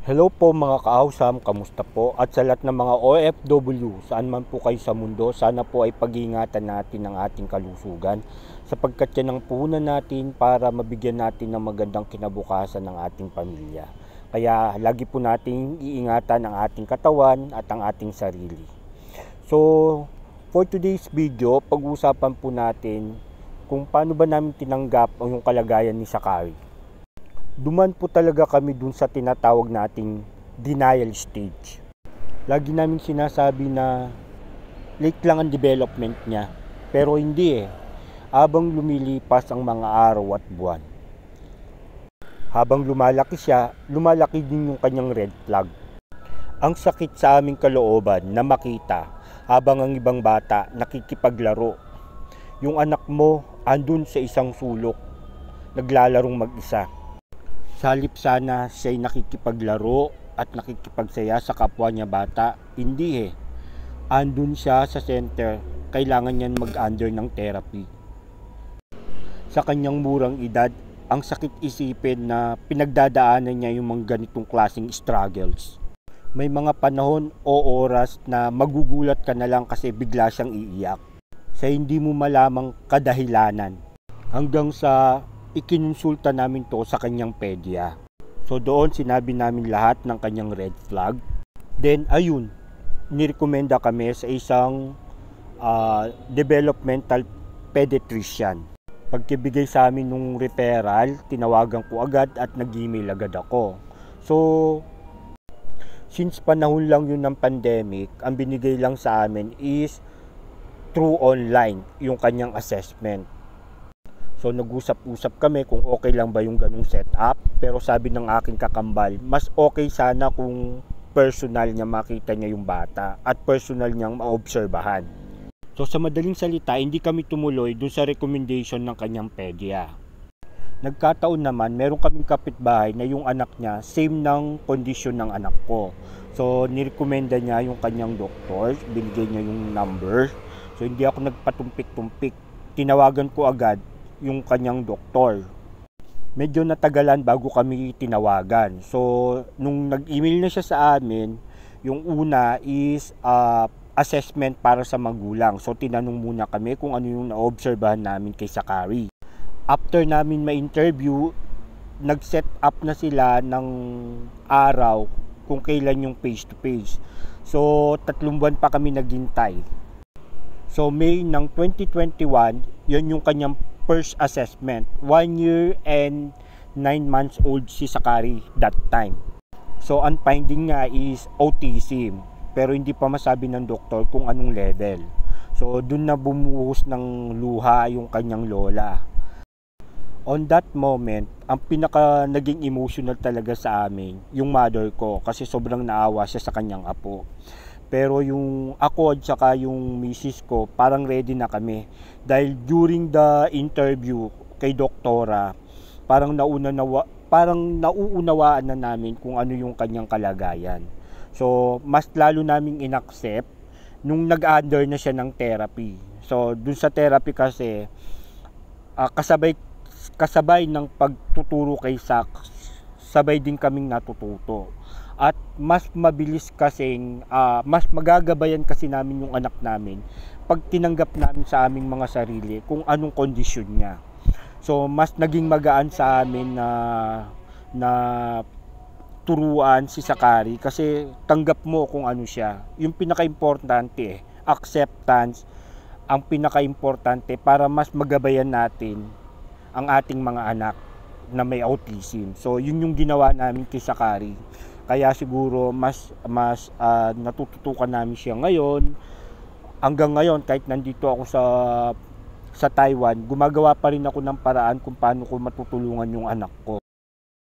Hello po mga ka-awesome, kamusta po? At sa lahat ng mga OFW, saan man po kayo sa mundo, sana po ay pag-iingatan natin ang ating kalusugan sapagkat yan ang puhunan natin para mabigyan natin ng magandang kinabukasan ng ating pamilya. Kaya lagi po nating iingatan ang ating katawan at ang ating sarili. So, for today's video, pag-uusapan po natin kung paano ba namin tinanggap ang yung kalagayan ni Sakari. Duman po talaga kami dun sa tinatawag nating denial stage. Lagi namin sinasabi na late lang ang development niya, pero hindi eh. Habang lumilipas ang mga araw at buwan. Habang lumalaki siya, lumalaki din yung kanyang red flag. Ang sakit sa aming kalooban na makita habang ang ibang bata nakikipaglaro. Yung anak mo andun sa isang sulok, naglalarong mag-isa. Sa halip sana siya'y nakikipaglaro at nakikipagsaya sa kapwa niya bata, hindi eh. Andun siya sa center, kailangan niyan mag-under ng therapy. Sa kanyang murang edad, ang sakit isipin na pinagdadaanan niya yung mga ganitong klaseng struggles. May mga panahon o oras na magugulat ka na lang kasi bigla siyang iiyak. Sa hindi mo malamang kadahilanan. Hanggang sa ikinonsulta namin to sa kanyang pedya. So doon sinabi namin lahat ng kanyang red flag. Then ayun, nirekomenda kami sa isang developmental pediatrician. Pagkibigay sa amin nung referral, tinawagan ko agad at nag-email agad ako. So, since panahon lang yun ng pandemic, ang binigay lang sa amin is through online yung kanyang assessment. So nag-usap-usap kami kung okay lang ba yung ganung setup. Pero sabi ng aking kakambal, mas okay sana kung personal niya makita niya yung bata at personal niyang maobserbahan. So sa madaling salita, hindi kami tumuloy dun sa recommendation ng kanyang pedya. Nagkataon naman, meron kaming kapitbahay na yung anak niya, same ng kondisyon ng anak ko. So nirekomenda niya yung kanyang doktor, binigay niya yung number. So hindi ako nagpatumpik-tumpik. Tinawagan ko agad yung kanyang doktor. Medyo natagalan bago kami tinawagan. So, nung nag-email na siya sa amin, yung una is assessment para sa magulang. So, tinanong muna kami kung ano yung naobserbahan namin kay Sakari. After namin ma-interview, nag-set up na sila ng araw kung kailan yung face-to-face. So, 3 buwan pa kami naghintay. So, May ng 2021, yun yung kanyang first assessment. 1 year and 9 months old si Sakari that time. So, ang finding nga is autism. Pero hindi pa masabi ng doktor kung anong level. So, dun na bumuhos ng luha yung kanyang lola. On that moment, ang pinaka naging emotional talaga sa amin, yung mother ko. Kasi sobrang naawa siya sa kanyang apo. Pero yung ako at saka yung misis ko, parang ready na kami. Dahil during the interview kay doktora, parang nauunawaan na namin kung ano yung kanyang kalagayan. So, mas lalo naming inaccept nung nag-under na siya ng therapy. So, dun sa therapy kasi, kasabay ng pagtuturo kay Sak, sabay din kaming natututo. At mas mabilis kasing, mas magagabayan kasi namin yung anak namin pag tinanggap namin sa aming mga sarili kung anong kondisyon niya. So, mas naging magaan sa amin na turuan si Sakari kasi tanggap mo kung ano siya. Yung pinaka-importante, acceptance, ang pinaka-importante para mas magabayan natin ang ating mga anak na may autism. So, yun yung ginawa namin kay Sakari. Kaya siguro mas natututukan namin siya ngayon. Hanggang ngayon, kahit nandito ako sa Taiwan, gumagawa pa rin ako ng paraan kung paano ko matutulungan yung anak ko.